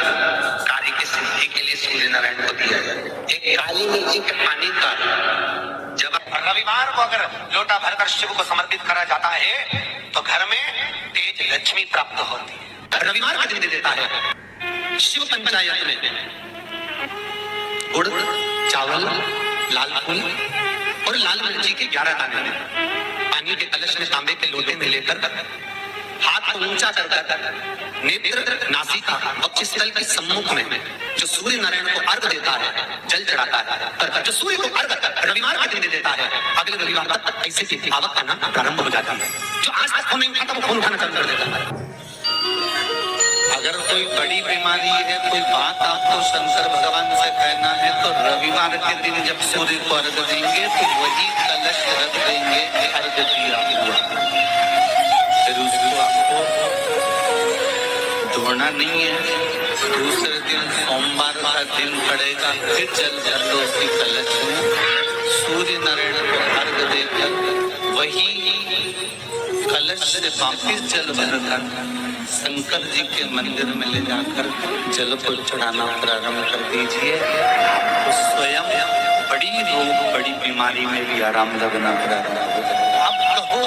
कार्य की सिद्धि के लिए सूर्य नारायण को दिया जाए। एक काली मिर्ची के पानी का जब रविवार को अगर लोटा भरकर शिव को समर्पित करा जाता है तो घर में तेज लक्ष्मी प्राप्त होती है। रविवार का दिन दे देता है। शिव पंचायत में गुड़, चावल, लाल फूल और लाल मिर्ची के 11 दाने पानी के कलश में तांबे के लोटे में लेकर हाथ को ऊंचा कर नेत्र नासिका वक्षस्थल के सम्मुख में जो सूर्य नारायण को अर्घ देता है, जल चढ़ाता है, जो सूर्य को अर्घ रविवार के दिन दे देता है, अगले रविवार तक ऐसे की आवक आना प्रारंभ हो जाता है। जो आज तक फोन नहीं उठाता वो फोन उठाना चालू कर देता है। अगर कोई बड़ी बीमारी है, कोई बात आपको शंकर भगवान से कहना है तो रविवार के दिन जब सूर्य को अर्घ देंगे तो वही कलश रख देंगे, अर्घ दिया हुआ। फिर उसको आपको धोना नहीं है। दूसरे दिन सोमवार का दिन पड़ेगा, फिर जल भर लो उसी कलश में, सूर्य नारायण को अर्घ देकर वही कलश से वापिस जल भरकर शंकर जी के मंदिर में ले जाकर जल को चढ़ाना प्रारंभ कर दीजिए। आपको स्वयं बड़ी रोग, बड़ी बीमारी में भी आराम लगना प्रारंभ हो जाएगा। अब कहो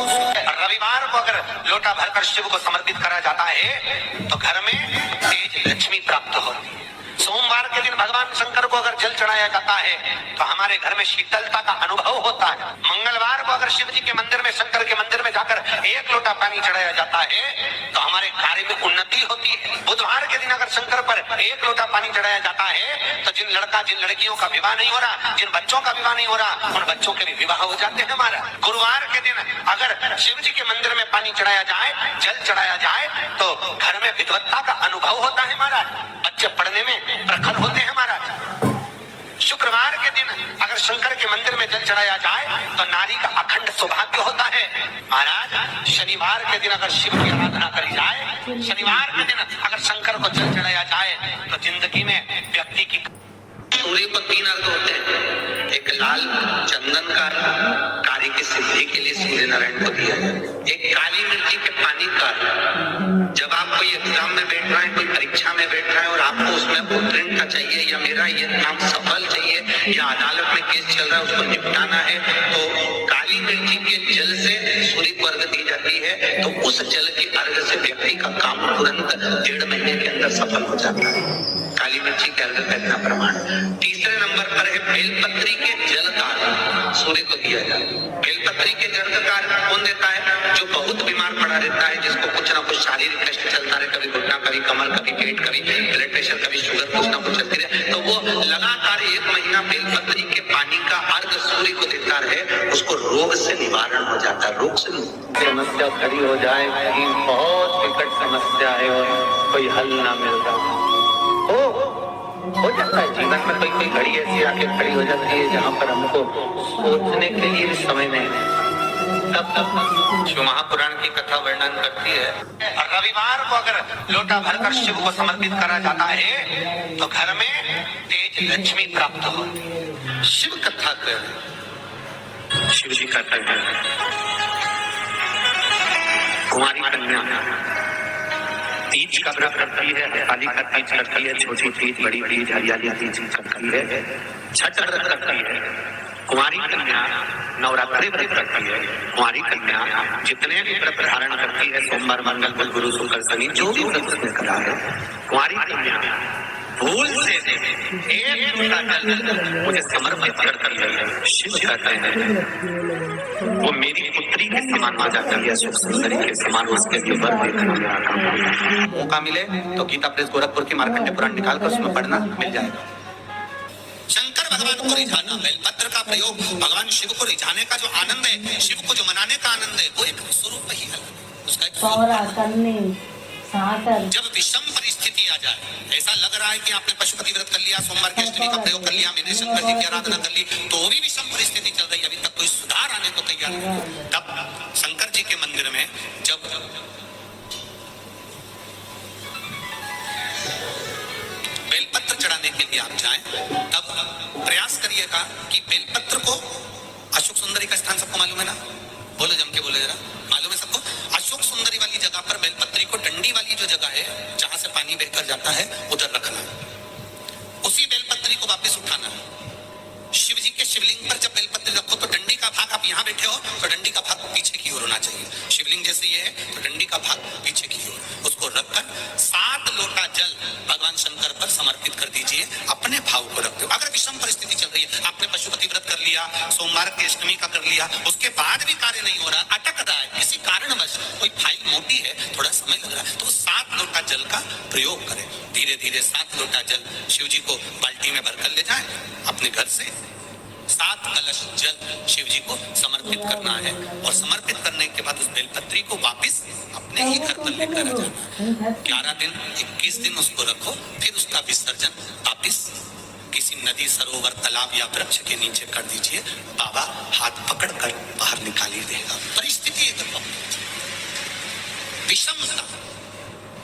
रविवार को अगर लोटा भरकर शिव को समर्पित करा जाता है तो घर में तेज लक्ष्मी प्राप्त होती है। सोमवार के दिन भगवान शंकर को अगर जल चढ़ाया जाता है तो हमारे घर में शीतलता का अनुभव होता है। मंगलवार को अगर शिव जी के मंदिर में, शंकर के मंदिर में जाकर 1 लोटा पानी चढ़ाया जाता है तो हमारे कार्य में उन्नति होती है। बुधवार के दिन अगर शंकर पर 1 लोटा पानी चढ़ाया जाता है तो जिन लड़कियों का विवाह नहीं हो रहा, जिन बच्चों का विवाह नहीं हो रहा, उन बच्चों के भी विवाह हो जाते हैं हमारा। गुरुवार के दिन अगर शिव जी के मंदिर में पानी चढ़ाया जाए, जल चढ़ाया जाए तो घर में विद्वत्ता का अनुभव होता है महाराज, बच्चे पढ़ने में प्रखर होते हैं महाराज। शुक्रवार के दिन अगर शंकर के मंदिर में जल चढ़ाया जाए तो नारी का अखंड सौभाग्य होता है महाराज। शनिवार के दिन अगर शिव की आराधना करी जाए, शनिवार के दिन अगर शंकर को जल चढ़ाया जाए तो जिंदगी में व्यक्ति की सूर्य को 3 अर्घ होते हैं। एक लाल चंदन का कार्य की सिद्धि के लिए सूर्य नारायण को दिया जाए। एक काली मिर्ची के पानी का, जब आप कोई एग्जाम में बैठ रहे हैं, कोई परीक्षा में बैठ रहे हैं और आपको उसमें उत्तीर्ण का चाहिए या मेरा ये काम सफल चाहिए या अदालत में केस चल रहा है उसको निपटाना है, तो काली मिर्ची के जल से सूर्य को अर्घ दी जाती है। तो उस जल के अर्घ से व्यक्ति का काम तुरंत 1.5 महीने के अंदर सफल हो जाता है। काली मिर्ची के अर्घ का इतना प्रमाण। तीसरे नंबर पर है बेलपत्री के जल का सूर्य को दिया जाए। बेलपत्री के जल का कौन देता है? जो बहुत बीमार पड़ा रहता है, जिसको कुछ ना कुछ शारीरिक कष्ट चलता रहे, कभी घुटना, कभी कमर, कभी पेट, कभी ब्लड प्रेशर, कभी शुगर, कुछ ना कुछ चलती रहे, तो वो लगातार 1 महीना बेलपत्री के पानी का अर्घ सूर्य को देता रहे, उसको रोग से निवारण हो जाता है। रोग से समस्या खड़ी हो जाए, बहुत विकट समस्या है और कोई हल ना मिल रहा हो जाता है। जीवन में कोई घड़ी ऐसी आके खड़ी हो जाती है जहाँ पर हमको सोचने के लिए भी समय नहीं। तब शिव महापुराण की कथा वर्णन करती है, रविवार को अगर लोटा भरकर शिव को समर्पित करा जाता है तो घर में तेज लक्ष्मी प्राप्त होती है। शिव कथा कर शिव जी का है कुमारी कन्या तीज का व्रत करती है, हरिताली का तीज करती है, छोटी तीज, बड़ी तीज, हरियाली तीज करती है, छठ व्रत करती है। कुमारी कन्या नवरात्रि व्रत करती है। कुमारी कन्या जितने भी व्रत धारण करती है, सोमवार, मंगल, बुध, गुरु, शुक्र, शनि, जो भी व्रत उसने करा है, कुमारी कन्या भूल से 1 लोटा जल मुझे समर्पित करती है। शिव कहते हैं वो मेरी पुत्री के समान हो जाती है, सुख सुंदरी के समान, उसके ऊपर देखना मेरा काम। मौका मिले तो गीता प्रेस गोरखपुर की मार्कंडे पुराण निकाल कर उसमें पढ़ना मिल जाएगा। शंकर भगवान को रिझाना, बेलपत्र का प्रयोग भगवान शिव को रिझाने का जो आनंद है, शिव को जो मनाने का आनंद है, वो एक स्वरूप ही है उसका। जब विषम परिस्थिति आ जाए, ऐसा लग रहा है कि आपने पशुपति व्रत कर लिया, सोमवार की अष्टमी का प्रयोग कर लिया, मैंने शंकर जी की आराधना कर ली, तो भी विषम परिस्थिति चल रही है, अभी तक कोई सुधार आने को तैयार नहीं, तब शंकर जी के मंदिर में जब बेलपत्र चढ़ाने के लिए आप जाएं, तब प्रयास करिएगा कि बेलपत्र को, अशोक सुंदरी का स्थान सबको मालूम है ना? बोलो, जम के बोलो जरा, मालूम है सबको? अशोक सुंदरी वाली जगह पर बेलपत्री को, डंडी वाली जो जगह है जहां से पानी बहकर जाता है, उधर रखना। शिवलिंग पर जब बेलपत्र रखो तो डंडी का भाग, आप यहाँ बैठे हो तो डंडी का भाग पीछे की ओर होना चाहिए। शिवलिंग जैसे ये है तो डंडी का भाग पीछे की ओर, उसको रखकर 7 लोटा जल भगवान शंकर पर समर्पित कर दीजिए। अपने भाव को रखते हो। अगर विषम परिस्थिति चल रही है, आपने पशुपति व्रत कर लिया, सोमवार की अष्टमी का कर लिया, उसके बाद भी कार्य नहीं हो रहा, अटक रहा है, किसी कारणवश कोई फाइल मोटी है, थोड़ा समय लग रहा है, तो 7 लोटा जल का प्रयोग करें। धीरे धीरे 7 लोटा जल शिव जी को बाल्टी में भरकर ले जाएं। अपने घर से 7 कलश जल शिव जी को समर्पित करना है और समर्पित करने के बाद उस बेलपत्री को वापस अपने ही घर पर लेकर आ जाना। 11 दिन 21 दिन उसको रखो, फिर उसका विसर्जन वापस किसी नदी, सरोवर, तालाब या वृक्ष के नीचे कर दीजिए। बाबा हाथ पकड़कर बाहर निकाली देगा। परिस्थिति विषमता,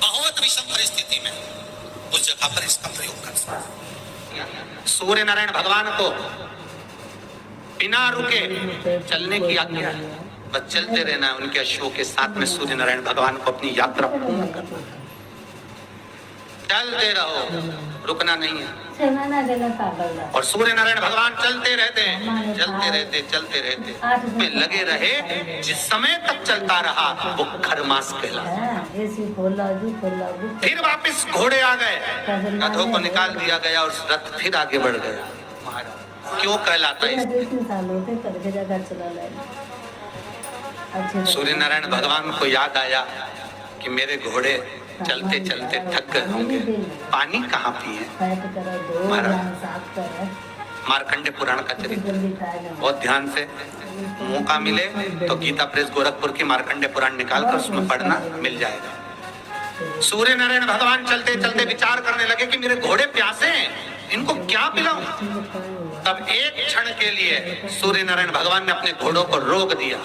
बहुत विषम परिस्थिति में उस जगह पर इसका प्रयोग कर सकते। सूर्य नारायण भगवान को बिना रुके चलने की आज्ञा है, बस चलते रहना है। उनके अश्वों के साथ में सूर्य नारायण भगवान को अपनी यात्रा पूर्ण करना, चलते रहो, रुकना नहीं है। और सूर्य नारायण भगवान चलते रहते हैं, चलते रहते चलते रहते में लगे रहे। जिस समय तक चलता रहा वो खरमास कहलाता। फिर वापस घोड़े आ गए, गधों को निकाल दिया गया और रथ फिर आगे बढ़ गया। क्यों कहलाता है? सूर्य नारायण भगवान को याद आया कि मेरे घोड़े चलते चलते थक गए होंगे, पानी कहाँ पिए। मार्कंडे पुराण का चरित्र बहुत ध्यान से, मौका मिले तो गीता प्रेस गोरखपुर की मार्कंडे पुराण निकालकर उसमें पढ़ना मिल जाएगा। सूर्य नारायण भगवान चलते चलते विचार करने लगे कि मेरे घोड़े प्यासे हैं, इनको क्या पिलाऊं। तब एक क्षण के लिए सूर्य नारायण भगवान ने अपने घोड़ों को रोक दिया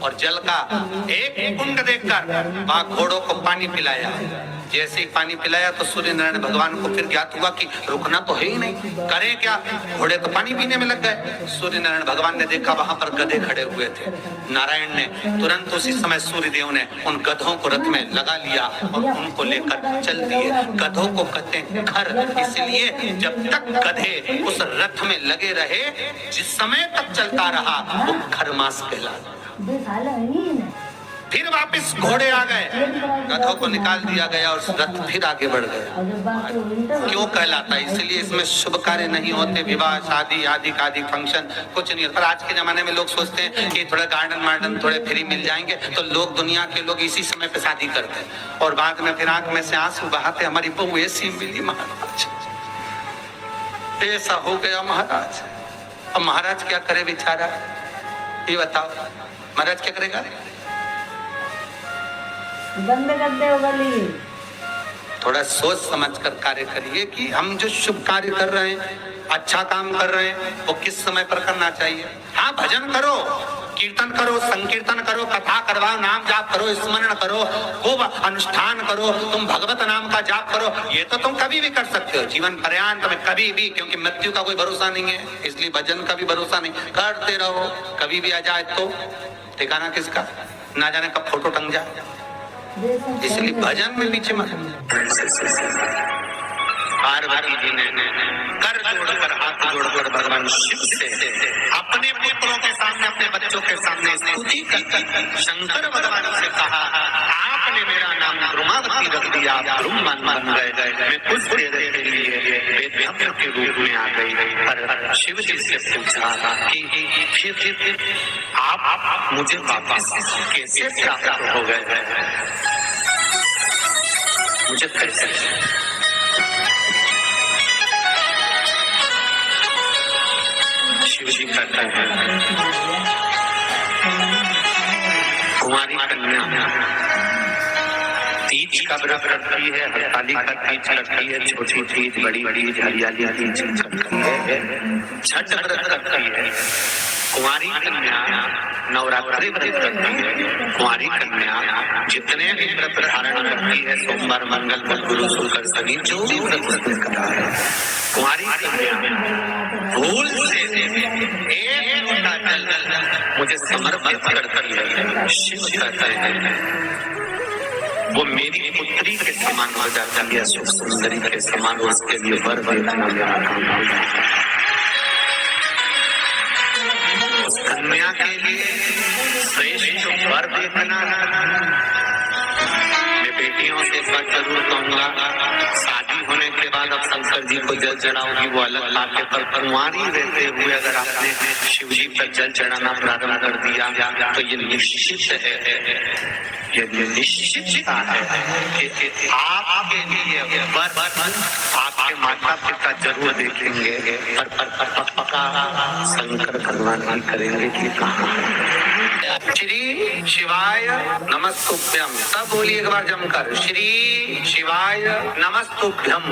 और जल का एक कुंड देखकर वहां घोड़ों को पानी पिलाया। जैसे ही पानी पिलाया तो सूर्य नारायण भगवान को फिर ज्ञात हुआ कि रुकना तो है ही नहीं, करें क्या। घोड़े तो पानी पीने में लग गए। सूर्य नारायण भगवान ने देखा वहां पर गधे खड़े हुए थे। नारायण ने तुरंत उसी समय सूर्य देव ने उन गधों को रथ में लगा लिया और उनको लेकर चल दिए। गधों को कहते हैं खर, इसलिए जब तक गधे उस रथ में लगे रहे, जिस समय तक चलता रहा वो खरमास कहलाता। फिर वापस घोड़े आ गए, गधों को निकाल दिया गया और रथ फिर आगे बढ़ गया। क्यों कहलाता है? इसलिए इसमें शुभ कार्य नहीं होते, विवाह, शादी आदि आदि फंक्शन कुछ नहीं होता। पर आज के जमाने में लोग सोचते हैं कि थोड़े गार्डन वार्डन थोड़े फ्री मिल जाएंगे तो लोग, दुनिया के लोग इसी समय पे शादी करते हैं और बाद में फिर आंख में से आंसू बहाते, हमारी बहू ऐसी मिली महाराज, ऐसा हो गया महाराज। अब महाराज क्या करे बेचारा, ये बताओ महाराज क्या करेगा? बंद कर दे गली। थोड़ा सोच समझ कर कार्य करिए कि हम जो शुभ कार्य कर रहे हैं, अच्छा काम कर रहे हैं, वो किस समय पर करना चाहिए। हाँ, भजन करो, कीर्तन करो, संकीर्तन करो, कथा करवाओ, नाम जाप करो, स्मरण करो, खूब अनुष्ठान करो, तुम भगवत नाम का जाप करो। ये तो तुम कभी भी कर सकते हो, जीवन पर्यंत में कभी भी, क्योंकि मृत्यु का कोई भरोसा नहीं है, इसलिए भजन का भी भरोसा नहीं। करते रहो, कभी भी आ जाए तो ठिकाना किसका, ना जाने कब फोटो टंग जाए, इसलिए भजन में पीछे मत। पार्वती जी ने कर जोड़कर, हाथ जोड़कर भगवान शिव से अपने पुत्रों के सामने, अपने बच्चों के सामने स्तुति करके शंकर भगवान से कहा, आपने मेरा नाम ब्रह्मावती रख दिया, आप ब्रह्मन बन गए, मैं कुछ देर के लिए वेदव्यास के रूप में आ गई। पर शिव जी से पूछा कि फिर आप मुझे वापस कैसे प्राप्त हो गए, मुझे कैसे? शिव जी कहते हैं, कुमारी कन्या तीज का व्रत करती है, हरताली का तीज करती है, छोटी तीज, बड़ी बड़ी हरियाली तीज करती है, छठ व्रत करती है। कुमारी कन्या नवरात्रि व्रत करती है। कुमारी कन्या जितने भी व्रत धारण करती है, सोमवार, मंगल, बुध, गुरु, शुक्र, शनि, जो भी व्रत करता है, कुमारी कन्या भूल से एक लोटा जल मुझे समर्पित करती है। शिव कहते हैं वो मेरी पुत्री के समान हो जाती है, सुख सुंदरी के समान, उसके लिए वर देखना मेरा काम होगा। कन्या के लिए श्रेष्ठ वर देखना। मैं बेटियों से एक बात जरूर कहूंगा, शादी होने के बाद अब शंकर जी को जल चढ़ाओगी वो अलग बात है, पर कुंवारी रहते हुए अगर आपने शिव जी पर जल चढ़ाना प्रारंभ कर दिया तो ये निश्चित है, ये निश्चित है कि आपके लिए वर आपके माता पिता जरूर देखेंगे, पर पक्का शंकर भगवान ही करेंगे कि कहाँ। श्री शिवाय नमस्तुभ्यम, सब बोलिए एक बार जमकर, श्री शिवाय नमस्तुभ्यम।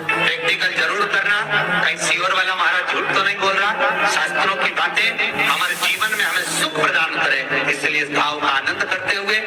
प्रैक्टिकल जरूर करना, कहीं सीवर वाला महाराज झूठ तो नहीं बोल रहा। शास्त्रों की बातें हमारे जीवन में हमें सुख प्रदान करें, इसलिए इस भाव का आनंद करते हुए